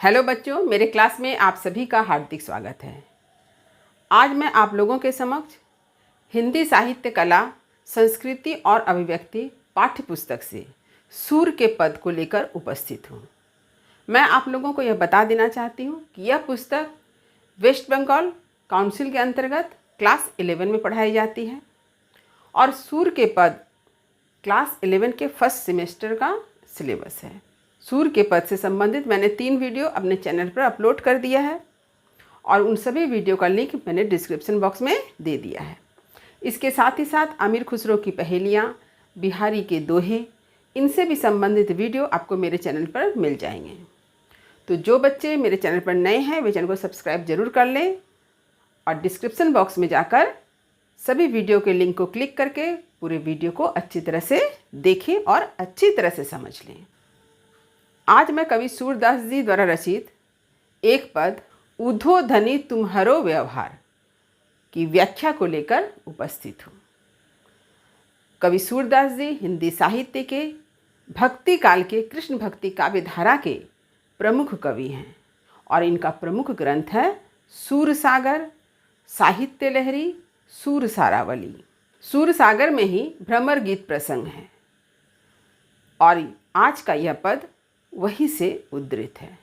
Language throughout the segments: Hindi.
हेलो बच्चों, मेरे क्लास में आप सभी का हार्दिक स्वागत है। आज मैं आप लोगों के समक्ष हिंदी साहित्य कला, संस्कृति और अभिव्यक्ति पाठ्य पुस्तक से सूर के पद को लेकर उपस्थित हूँ। मैं आप लोगों को यह बता देना चाहती हूँ कि यह पुस्तक वेस्ट बंगाल काउंसिल के अंतर्गत क्लास 11 में पढ़ाई जाती है और सूर के पद क्लास 11 के फर्स्ट सेमेस्टर का सिलेबस है। सूर के पद से संबंधित मैंने 3 वीडियो अपने चैनल पर अपलोड कर दिया है और उन सभी वीडियो का लिंक मैंने डिस्क्रिप्शन बॉक्स में दे दिया है। इसके साथ ही साथ अमीर खुसरो की पहेलियाँ, बिहारी के दोहे, इनसे भी संबंधित वीडियो आपको मेरे चैनल पर मिल जाएंगे। तो जो बच्चे मेरे चैनल पर नए हैं वे चैनल को सब्सक्राइब जरूर कर लें और डिस्क्रिप्शन बॉक्स में जाकर सभी वीडियो के लिंक को क्लिक करके पूरे वीडियो को अच्छी तरह से देखें और अच्छी तरह से समझ लें। आज मैं कवि सूरदास जी द्वारा रचित एक पद उधो धनी तुम्हारो व्यवहार की व्याख्या को लेकर उपस्थित हूँ। कवि सूरदास जी हिंदी साहित्य के भक्ति काल के कृष्ण भक्ति काव्य धारा के प्रमुख कवि हैं और इनका प्रमुख ग्रंथ है सूर सागर, साहित्य लहरी, सूर सारावली। सूर सागर में ही भ्रमर गीत प्रसंग है और आज का यह पद वहीं से उद्धृत है।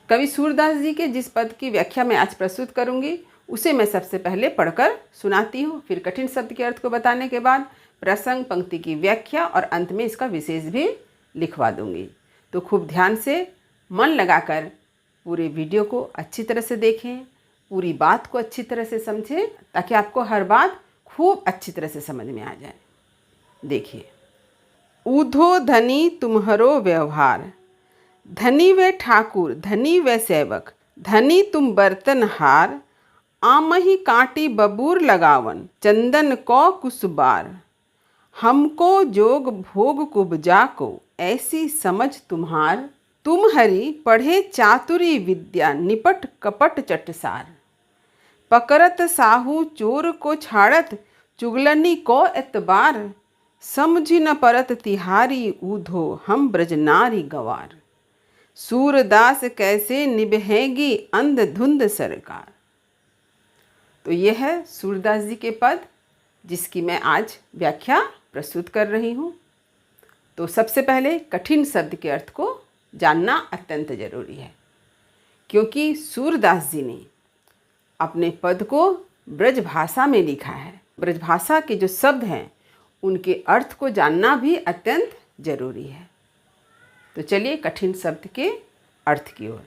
कवि सूरदास जी के जिस पद की व्याख्या मैं आज प्रस्तुत करूंगी उसे मैं सबसे पहले पढ़कर सुनाती हूँ, फिर कठिन शब्द के अर्थ को बताने के बाद प्रसंग, पंक्ति की व्याख्या और अंत में इसका विशेष भी लिखवा दूंगी। तो खूब ध्यान से मन लगाकर पूरे वीडियो को अच्छी तरह से देखें, पूरी बात को अच्छी तरह से समझें ताकि आपको हर बात खूब अच्छी तरह से समझ में आ जाए। देखिए, ऊधो धनी तुम्हारो व्यवहार, धनी वे ठाकुर, धनी वे सेवक, धनी तुम बर्तनहार, आमही कांटी बबूर लगावन, चंदन को कुसबार, हमको जोग भोग कुबजा को, ऐसी समझ तुम्हार, तुम हरि पढ़े चातुरी विद्या, निपट कपट चटसार, पकड़त साहू चोर को छाड़त, चुगलनी को एतबार, समझी न परत तिहारी, ऊधो हम ब्रजनारी गवार, सूरदास कैसे निभेगी अंधधुंध सरकार। तो यह है सूरदास जी के पद जिसकी मैं आज व्याख्या प्रस्तुत कर रही हूँ। तो सबसे पहले कठिन शब्द के अर्थ को जानना अत्यंत जरूरी है क्योंकि सूरदास जी ने अपने पद को ब्रज भाषा में लिखा है। ब्रज भाषा के जो शब्द हैं उनके अर्थ को जानना भी अत्यंत जरूरी है। तो चलिए कठिन शब्द के अर्थ की ओर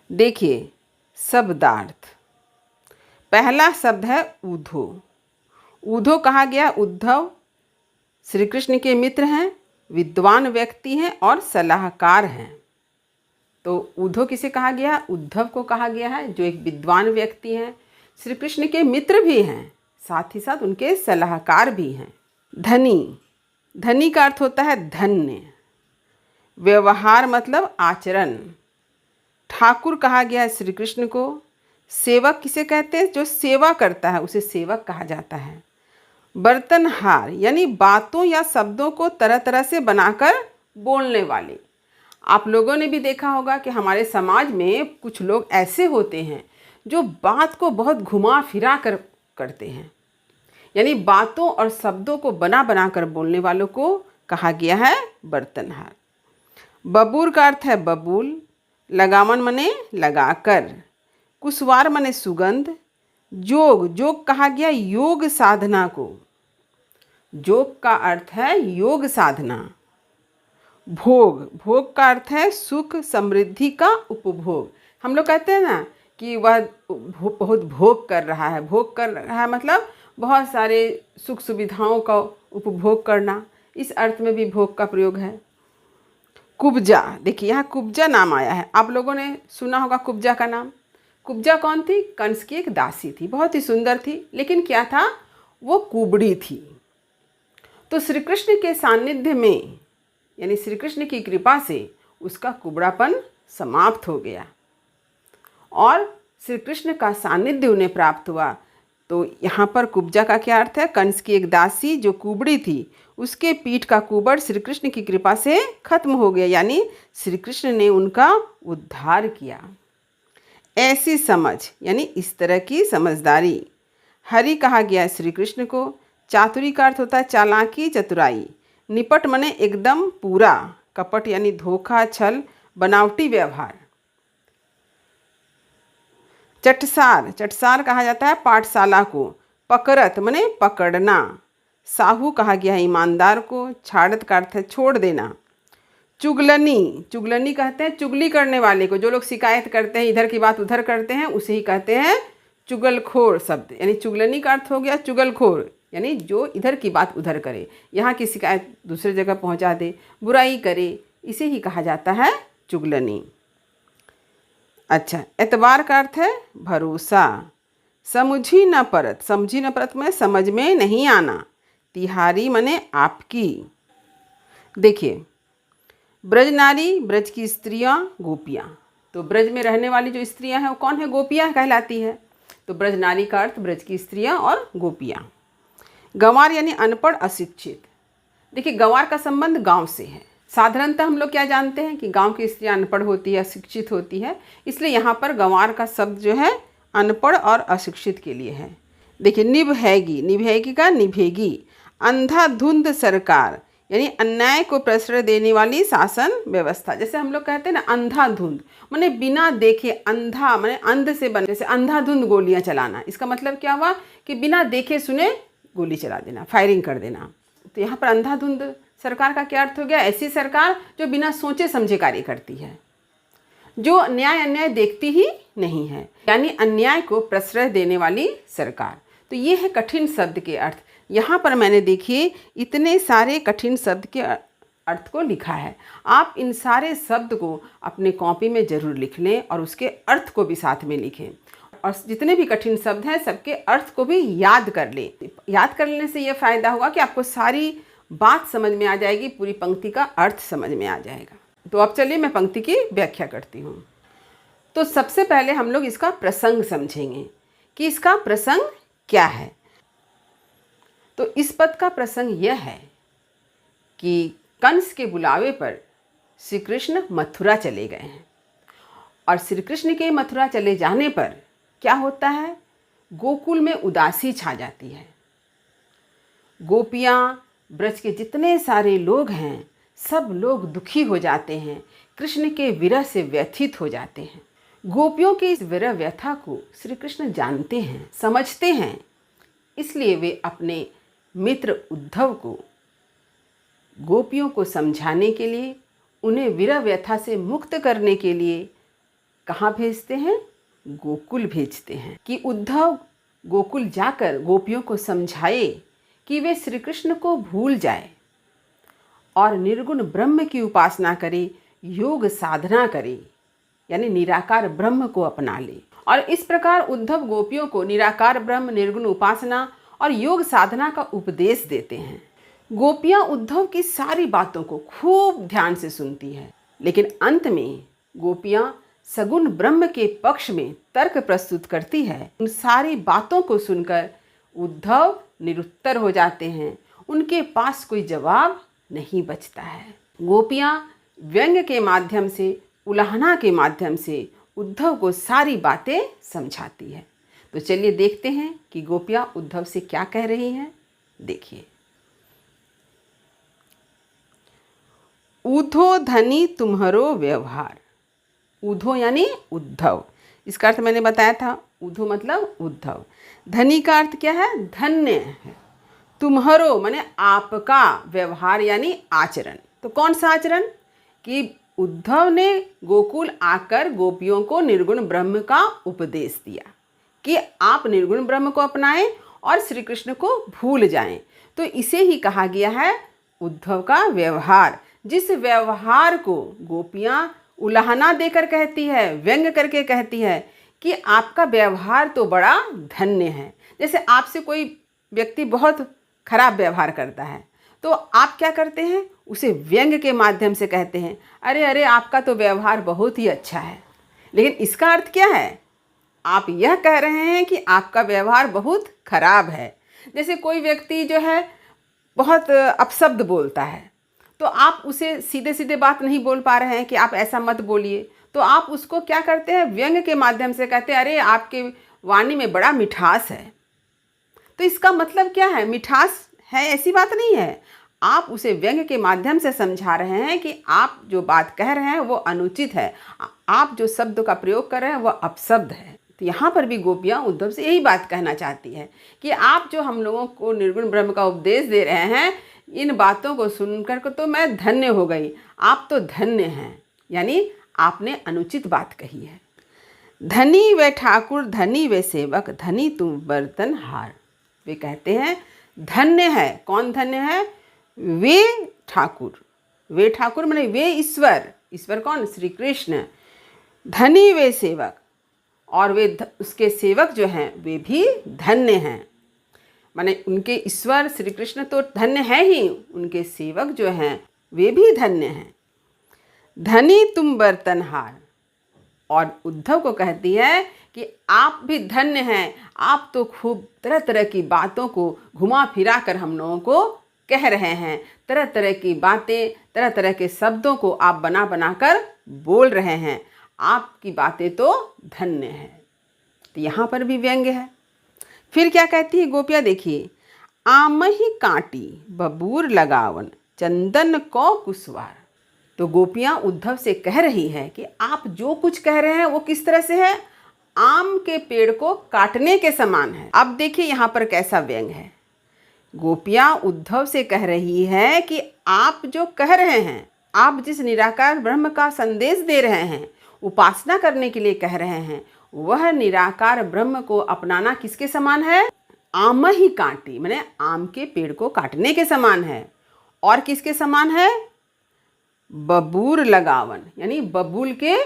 देखिए। शब्दार्थ, पहला शब्द है ऊधो। ऊधो कहा गया उद्धव श्री कृष्ण के मित्र हैं, विद्वान व्यक्ति हैं और सलाहकार हैं। तो ऊधो किसे कहा गया? उद्धव को कहा गया है जो एक विद्वान व्यक्ति हैं, श्री कृष्ण के मित्र भी हैं, साथ ही साथ उनके सलाहकार भी हैं। धनी, धनी का अर्थ होता है धन्य। व्यवहार मतलब आचरण। ठाकुर कहा गया है श्री कृष्ण को। सेवक किसे कहते हैं? जो सेवा करता है उसे सेवक कहा जाता है। बर्तनहार यानी बातों या शब्दों को तरह तरह से बनाकर बोलने वाले। आप लोगों ने भी देखा होगा कि हमारे समाज में कुछ लोग ऐसे होते हैं जो बात को बहुत घुमा फिरा कर करते हैं, यानी बातों और शब्दों को बना बना कर बोलने वालों को कहा गया है बर्तनहार। बबूर का अर्थ है बबूल। लगावन मने लगाकर। कुसवार मने सुगंध। जोग, जोग कहा गया योग साधना को। जोग का अर्थ है योग साधना। भोग, भोग का अर्थ है सुख समृद्धि का उपभोग। हम लोग कहते हैं ना कि वह बहुत भोग कर रहा है। भोग कर रहा है मतलब बहुत सारे सुख सुविधाओं का उपभोग करना, इस अर्थ में भी भोग का प्रयोग है। कुब्जा, देखिए यहाँ कुब्जा नाम आया है। आप लोगों ने सुना होगा कुब्जा का नाम। कुब्जा कौन थी? कंस की एक दासी थी, बहुत ही सुंदर थी, लेकिन क्या था, वो कुबड़ी थी। तो श्री कृष्ण के सानिध्य में यानी श्री कृष्ण की कृपा से उसका कुबड़ापन समाप्त हो गया और श्री कृष्ण का सानिध्य उन्हें प्राप्त हुआ। तो यहाँ पर कुब्जा का क्या अर्थ है? कंस की एक दासी जो कुबड़ी थी, उसके पीठ का कुबड़ श्री कृष्ण की कृपा से खत्म हो गया, यानी श्री कृष्ण ने उनका उद्धार किया। ऐसी समझ यानी इस तरह की समझदारी। हरि कहा गया है श्री कृष्ण को। चातुरी का अर्थ होता है चालाकी, चतुराई। निपट मने एकदम पूरा। कपट यानी धोखा, छल, बनावटी व्यवहार। चटसार, चटसार कहा जाता है पाठशाला को। पकड़त मने पकड़ना। साहू कहा गया है ईमानदार को। छाड़त का अर्थ है छोड़ देना। चुगलनी, चुगलनी कहते हैं चुगली करने वाले को। जो लोग शिकायत करते हैं, इधर की बात उधर करते हैं, उसे ही कहते हैं चुगलखोर शब्द। यानी चुगलनी का अर्थ हो गया चुगलखोर, यानी जो इधर की बात उधर करे, यहाँ की शिकायत दूसरी जगह पहुँचा दे, बुराई करे, इसे ही कहा जाता है चुगलनी। अच्छा, एतबार का अर्थ है भरोसा। समझी न परत, समझी न परत में समझ में नहीं आना। तिहारी मने आपकी। देखिए, ब्रज नारी, ब्रज की स्त्रियां, गोपियां। तो ब्रज में रहने वाली जो स्त्रियां हैं वो कौन है? गोपियां कहलाती है। तो ब्रज नारी का अर्थ ब्रज की स्त्रियां और गोपियां। गंवार यानी अनपढ़, अशिक्षित। देखिए, गंवार का संबंध गांव से है। साधारणतः हम लोग क्या जानते हैं कि गांव की स्त्रियां अनपढ़ होती है, अशिक्षित होती है, इसलिए यहाँ पर गंवार का शब्द जो है अनपढ़ और अशिक्षित के लिए है। देखिए, निभैगी, निभैगी का निभेगी। अंधाधुंध सरकार यानी अन्याय को प्रश्रय देने वाली शासन व्यवस्था। जैसे हम लोग कहते हैं ना अंधाधुंध, माने बिना देखे, अंधा माने अंध से बन, जैसे अंधाधुंध गोलियां चलाना। इसका मतलब क्या हुआ कि बिना देखे सुने गोली चला देना, फायरिंग कर देना। तो यहाँ पर अंधाधुंध सरकार का क्या अर्थ हो गया? ऐसी सरकार जो बिना सोचे समझे कार्य करती है, जो न्याय अन्याय देखती ही नहीं है, यानी अन्याय को प्रश्रय देने वाली सरकार। तो ये है कठिन शब्द के अर्थ। यहाँ पर मैंने देखिए इतने सारे कठिन शब्द के अर्थ को लिखा है। आप इन सारे शब्द को अपने कॉपी में ज़रूर लिख लें और उसके अर्थ को भी साथ में लिखें। और जितने भी कठिन शब्द हैं सबके अर्थ को भी याद कर लें। याद कर लेने से ये फ़ायदा होगा कि आपको सारी बात समझ में आ जाएगी, पूरी पंक्ति का अर्थ समझ में आ जाएगा। तो अब चलिए मैं पंक्ति की व्याख्या करती हूँ। तो सबसे पहले हम लोग इसका प्रसंग समझेंगे कि इसका प्रसंग क्या है। तो इस पद का प्रसंग यह है कि कंस के बुलावे पर श्री कृष्ण मथुरा चले गए हैं और श्री कृष्ण के मथुरा चले जाने पर क्या होता है? गोकुल में उदासी छा जाती है। गोपियाँ, ब्रज के जितने सारे लोग हैं, सब लोग दुखी हो जाते हैं, कृष्ण के विरह से व्यथित हो जाते हैं। गोपियों की इस विरह व्यथा को श्री कृष्ण जानते हैं, समझते हैं, इसलिए वे अपने मित्र उद्धव को गोपियों को समझाने के लिए, उन्हें विरह व्यथा से मुक्त करने के लिए कहाँ भेजते हैं? गोकुल भेजते हैं कि उद्धव गोकुल जाकर गोपियों को समझाए कि वे श्री कृष्ण को भूल जाए और निर्गुण ब्रह्म की उपासना करे, योग साधना करे, यानी निराकार ब्रह्म को अपना ले। और इस प्रकार उद्धव गोपियों को निराकार ब्रह्म, निर्गुण उपासना और योग साधना का उपदेश देते हैं। गोपियाँ उद्धव की सारी बातों को खूब ध्यान से सुनती हैं, लेकिन अंत में गोपियाँ सगुण ब्रह्म के पक्ष में तर्क प्रस्तुत करती है। उन सारी बातों को सुनकर उद्धव निरुत्तर हो जाते हैं, उनके पास कोई जवाब नहीं बचता है। गोपियाँ व्यंग्य के माध्यम से, उलाहना के माध्यम से उद्धव को सारी बातें समझाती है। तो चलिए देखते हैं कि गोपियाँ उद्धव से क्या कह रही हैं। देखिए, ऊधो धनी तुम्हारो व्यवहार। ऊधो यानी उद्धव, इसका अर्थ मैंने बताया था। ऊधो मतलब उद्धव। धनी का अर्थ क्या है? धन्य है। तुम्हारो माने आपका, व्यवहार यानी आचरण। तो कौन सा आचरण? कि उद्धव ने गोकुल आकर गोपियों को निर्गुण ब्रह्म का उपदेश दिया कि आप निर्गुण ब्रह्म को अपनाएं और श्री कृष्ण को भूल जाएं। तो इसे ही कहा गया है उद्धव का व्यवहार। जिस व्यवहार को गोपियाँ उलाहना देकर कहती है, व्यंग करके कहती है कि आपका व्यवहार तो बड़ा धन्य है। जैसे आपसे कोई व्यक्ति बहुत खराब व्यवहार करता है तो आप क्या करते हैं? उसे व्यंग के माध्यम से कहते हैं, अरे अरे आपका तो व्यवहार बहुत ही अच्छा है। लेकिन इसका अर्थ क्या है? आप यह कह रहे हैं कि आपका व्यवहार बहुत खराब है। जैसे कोई व्यक्ति जो है बहुत अपशब्द बोलता है, तो आप उसे सीधे सीधे बात नहीं बोल पा रहे हैं कि आप ऐसा मत बोलिए, तो आप उसको क्या करते हैं, व्यंग के माध्यम से कहते हैं अरे आपके वाणी में बड़ा मिठास है। तो इसका मतलब क्या है, मिठास है ऐसी बात नहीं है। आप उसे व्यंग के माध्यम से समझा रहे हैं कि आप जो बात कह रहे हैं वो अनुचित है, आप जो शब्द का प्रयोग कर रहे हैं वो अपशब्द है। तो यहाँ पर भी गोपियाँ उद्धव से यही बात कहना चाहती है कि आप जो हम लोगों को निर्गुण ब्रह्म का उपदेश दे रहे हैं, इन बातों को सुनकर को तो मैं धन्य हो गई, आप तो धन्य हैं, यानी आपने अनुचित बात कही है। धनी वे ठाकुर धनी वे सेवक, धनी तुम बर्तन हार। वे कहते हैं धन्य है। कौन धन्य है? वे ठाकुर। वे ठाकुर माने वे ईश्वर। ईश्वर कौन? श्री कृष्ण। धनी वे सेवक, और वे उसके सेवक जो हैं वे भी धन्य हैं। माने उनके ईश्वर श्री कृष्ण तो धन्य है ही, उनके सेवक जो हैं वे भी धन्य हैं। धनी तुम बर्तनहार। और उद्धव को कहती है कि आप भी धन्य हैं, आप तो खूब तरह तरह की बातों को घुमा फिरा कर हम लोगों को कह रहे हैं, तरह तरह की बातें, तरह तरह के शब्दों को आप बना बना कर बोल रहे हैं, आपकी बातें तो धन्य हैं। तो यहाँ पर भी व्यंग्य है। फिर क्या कहती है गोपियाँ, देखिए, आमही कांटी बबूर लगावन चंदन को कुशवार। तो गोपियाँ उद्धव से कह रही है कि आप जो कुछ कह रहे हैं वो किस तरह से है, आम के पेड़ को काटने के समान है। अब देखिए यहाँ पर कैसा व्यंग है। गोपियाँ उद्धव से कह रही है कि आप जो कह रहे हैं, आप जिस निराकार ब्रह्म का संदेश दे रहे हैं, उपासना करने के लिए कह रहे हैं, वह निराकार ब्रह्म को अपनाना किसके समान है? आम ही कांटी माने आम के पेड़ को काटने के समान है। और किसके समान है? बबूर लगावन, यानी बबूल के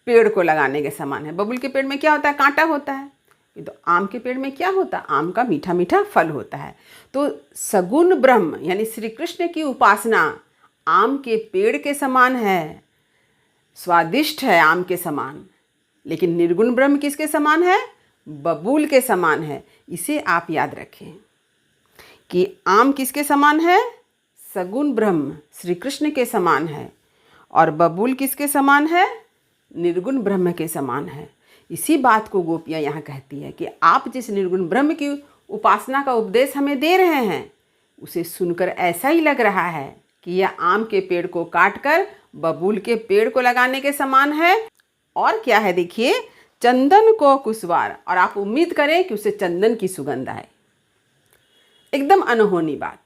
पेड़ को लगाने के समान है। बबूल के पेड़ में क्या होता है? कांटा होता है। तो आम के पेड़ में क्या होता है? आम का मीठा मीठा फल होता है। तो सगुण ब्रह्म यानी श्री कृष्ण की उपासना आम के पेड़ के समान है, स्वादिष्ट है आम के समान। लेकिन निर्गुण ब्रह्म किसके समान है? बबूल के समान है। इसे आप याद रखें कि आम किसके समान है? सगुण ब्रह्म श्री कृष्ण के समान है, और बबूल किसके समान है? निर्गुण ब्रह्म के समान है। इसी बात को गोपियाँ यहाँ कहती है कि आप जिस निर्गुण ब्रह्म की उपासना का उपदेश हमें दे रहे हैं, उसे सुनकर ऐसा ही लग रहा है कि यह आम के पेड़ को काटकर बबूल के पेड़ को लगाने के समान है। और क्या है देखिए, चंदन को कुशवार, और आप उम्मीद करें कि उसे चंदन की सुगंध आए। एकदम अनहोनी बात।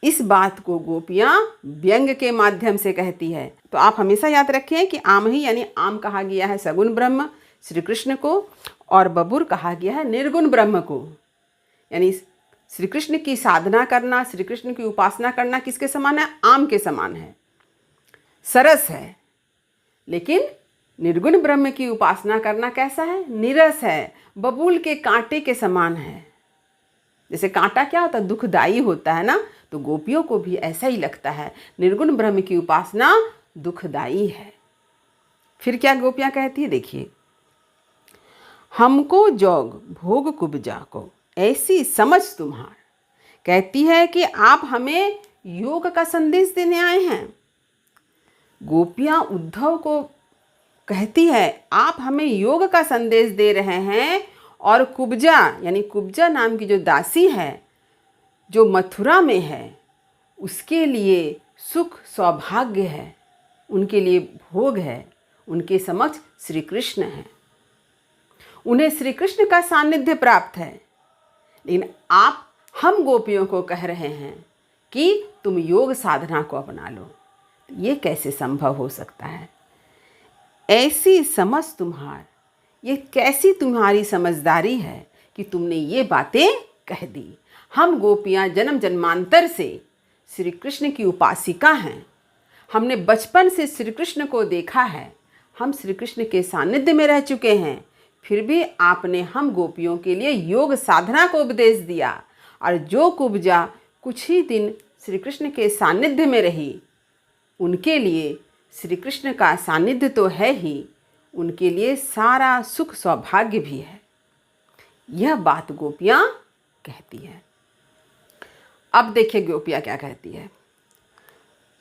इस बात को गोपियाँ व्यंग के माध्यम से कहती है। तो आप हमेशा याद रखें कि आम ही यानी आम कहा गया है सगुण ब्रह्म श्री कृष्ण को, और बबूर कहा गया है निर्गुण ब्रह्म को। यानी श्री कृष्ण की साधना करना, श्री कृष्ण की उपासना करना किसके समान है? आम के समान है, सरस है। लेकिन निर्गुण ब्रह्म की उपासना करना कैसा है? निरस है, बबूल के कांटे के समान है। जैसे कांटा क्या होता है? दुखदाई होता है ना। तो गोपियों को भी ऐसा ही लगता है, निर्गुण ब्रह्म की उपासना दुखदाई है। फिर क्या गोपियाँ कहती है, देखिए, हमको जोग भोग कुब्जा को ऐसी समझ तुम्हार। कहती है कि आप हमें योग का संदेश देने आए हैं। गोपियाँ उद्धव को कहती है आप हमें योग का संदेश दे रहे हैं, और कुब्जा यानी कुब्जा नाम की जो दासी है जो मथुरा में है, उसके लिए सुख सौभाग्य है, उनके लिए भोग है, उनके समक्ष श्री कृष्ण है, उन्हें श्री कृष्ण का सानिध्य प्राप्त है। लेकिन आप हम गोपियों को कह रहे हैं कि तुम योग साधना को अपना लो। ये कैसे संभव हो सकता है? ऐसी समझ तुम्हार, ये कैसी तुम्हारी समझदारी है कि तुमने ये बातें कह दी। हम गोपियाँ जन्म जन्मांतर से श्री कृष्ण की उपासिका हैं। हमने बचपन से श्री कृष्ण को देखा है, हम श्री कृष्ण के सानिध्य में रह चुके हैं। फिर भी आपने हम गोपियों के लिए योग साधना को उपदेश दिया, और जो कुब्जा कुछ ही दिन श्री कृष्ण के सानिध्य में रही, उनके लिए श्री कृष्ण का सानिध्य तो है ही, उनके लिए सारा सुख सौभाग्य भी है। यह बात गोपियाँ कहती है। अब देखिए गोपियाँ क्या कहती है।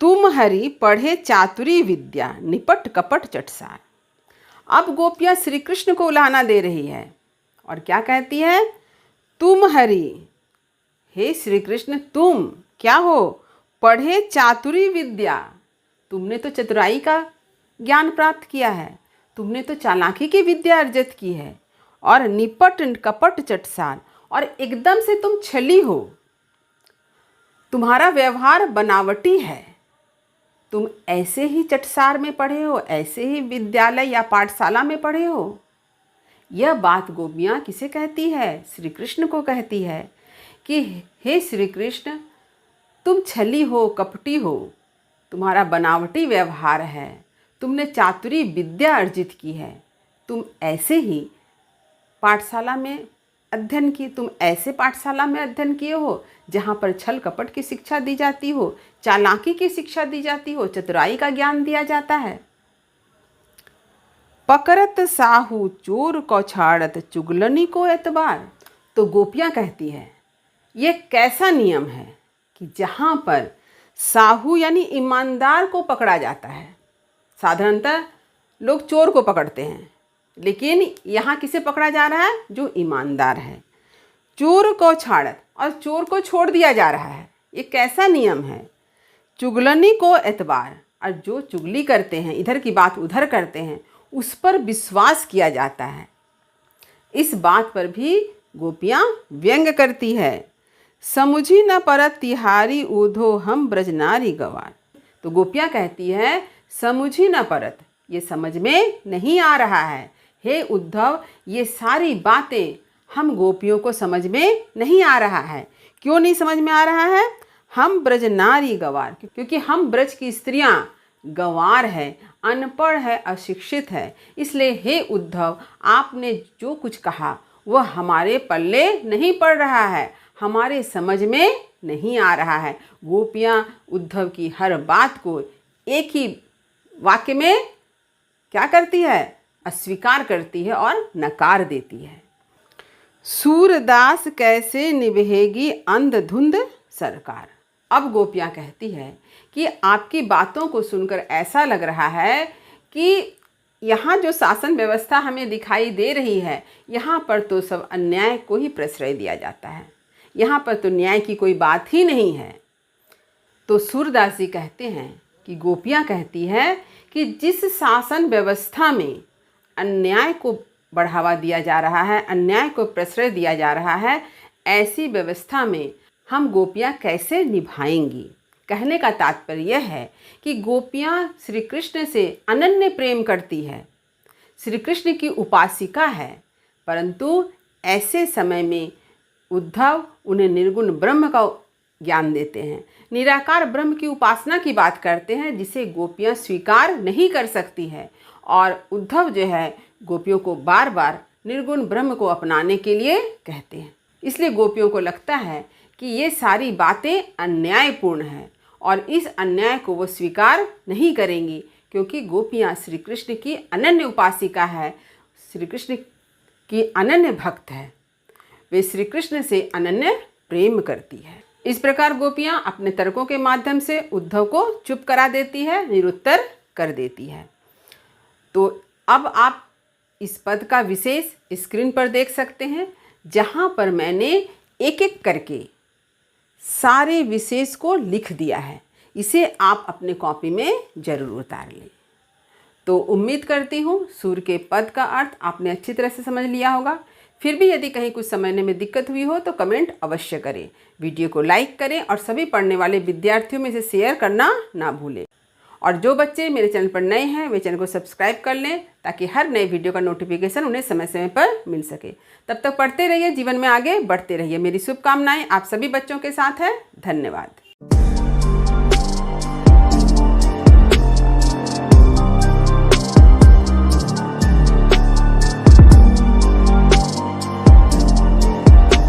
तुम हरि पढ़े चातुरी विद्या, निपट कपट चटसार। अब गोपियाँ श्री कृष्ण को उलाहना दे रही है और क्या कहती है, तुम हरि, हे श्री कृष्ण तुम क्या हो, पढ़े चातुरी विद्या, तुमने तो चतुराई का ज्ञान प्राप्त किया है, तुमने तो चालाकी की विद्या अर्जित की है, और निपट कपट चटसार, और एकदम से तुम छली हो, तुम्हारा व्यवहार बनावटी है, तुम ऐसे ही चटसार में पढ़े हो, ऐसे ही विद्यालय या पाठशाला में पढ़े हो। यह बात गोपियाँ किसे कहती है, श्री कृष्ण को कहती है कि हे श्री कृष्ण तुम छली हो, कपटी हो, तुम्हारा बनावटी व्यवहार है, तुमने चातुरी विद्या अर्जित की है, तुम ऐसे ही पाठशाला में अध्ययन की, तुम ऐसे पाठशाला में अध्ययन किए हो जहाँ पर छल कपट की शिक्षा दी जाती हो, चालाकी की शिक्षा दी जाती हो, चतुराई का ज्ञान दिया जाता है। पकड़त साहू चोर को छाड़त, चुगलनी को एतबार। तो गोपियाँ कहती है ये कैसा नियम है कि जहाँ पर साहू यानी ईमानदार को पकड़ा जाता है, साधारणतः लोग चोर को पकड़ते हैं, लेकिन यहाँ किसे पकड़ा जा रहा है, जो ईमानदार है। चोर को छाड़त, और चोर को छोड़ दिया जा रहा है, ये कैसा नियम है। चुगलनी को एतबार, और जो चुगली करते हैं, इधर की बात उधर करते हैं, उस पर विश्वास किया जाता है। इस बात पर भी गोपियाँ व्यंग करती है। समुझी न परत तिहारी ऊधो, हम ब्रजनारी गवार। तो गोपियाँ कहती है समुझी न परत, ये समझ में नहीं आ रहा है, हे उद्धव ये सारी बातें हम गोपियों को समझ में नहीं आ रहा है। क्यों नहीं समझ में आ रहा है, हम ब्रजनारी गवार, क्योंकि हम ब्रज की स्त्रियां गंवार है, अनपढ़ है, अशिक्षित है, इसलिए हे उद्धव आपने जो कुछ कहा वह हमारे पल्ले नहीं पड़ रहा है, हमारे समझ में नहीं आ रहा है। गोपियाँ उद्धव की हर बात को एक ही वाक्य में क्या करती है, अस्वीकार करती है और नकार देती है। सूरदास कैसे निभेगी अंधधुंध सरकार। अब गोपियाँ कहती है कि आपकी बातों को सुनकर ऐसा लग रहा है कि यहाँ जो शासन व्यवस्था हमें दिखाई दे रही है, यहाँ पर तो सब अन्याय को ही प्रश्रय दिया जाता है, यहाँ पर तो न्याय की कोई बात ही नहीं है। तो सूरदास जी कहते हैं कि गोपियाँ कहती है कि जिस शासन व्यवस्था में अन्याय को बढ़ावा दिया जा रहा है, अन्याय को प्रश्रय दिया जा रहा है, ऐसी व्यवस्था में हम गोपियाँ कैसे निभाएंगी। कहने का तात्पर्य यह है कि गोपियाँ श्री कृष्ण से अनन्य प्रेम करती है, श्री कृष्ण की उपासिका है, परंतु ऐसे समय में उद्धव उन्हें निर्गुण ब्रह्म का ज्ञान देते हैं, निराकार ब्रह्म की उपासना की बात करते हैं, जिसे गोपियाँ स्वीकार नहीं कर सकती है। और उद्धव जो है गोपियों को बार बार निर्गुण ब्रह्म को अपनाने के लिए कहते हैं। इसलिए गोपियों को लगता है कि ये सारी बातें अन्यायपूर्ण हैं और इस अन्याय को वो स्वीकार नहीं करेंगी, क्योंकि गोपियाँ श्री कृष्ण की अनन्य उपासिका है, श्री कृष्ण की अनन्य भक्त है, वे श्री कृष्ण से अनन्य प्रेम करती है। इस प्रकार गोपियाँ अपने तर्कों के माध्यम से उद्धव को चुप करा देती है, निरुत्तर कर देती है। तो अब आप इस पद का विशेष स्क्रीन पर देख सकते हैं, जहाँ पर मैंने एक एक करके सारे विशेष को लिख दिया है। इसे आप अपने कॉपी में ज़रूर उतार लें। तो उम्मीद करती हूँ सूर्य के पद का अर्थ आपने अच्छी तरह से समझ लिया होगा। फिर भी यदि कहीं कुछ समझने में दिक्कत हुई हो तो कमेंट अवश्य करें, वीडियो को लाइक करें और सभी पढ़ने वाले विद्यार्थियों में इसे शेयर करना ना भूलें। और जो बच्चे मेरे चैनल पर नए हैं वे चैनल को सब्सक्राइब कर लें, ताकि हर नए वीडियो का नोटिफिकेशन उन्हें समय समय पर मिल सके। तब तक पढ़ते रहिए, जीवन में आगे बढ़ते रहिए। मेरी शुभकामनाएं आप सभी बच्चों के साथ है। धन्यवाद।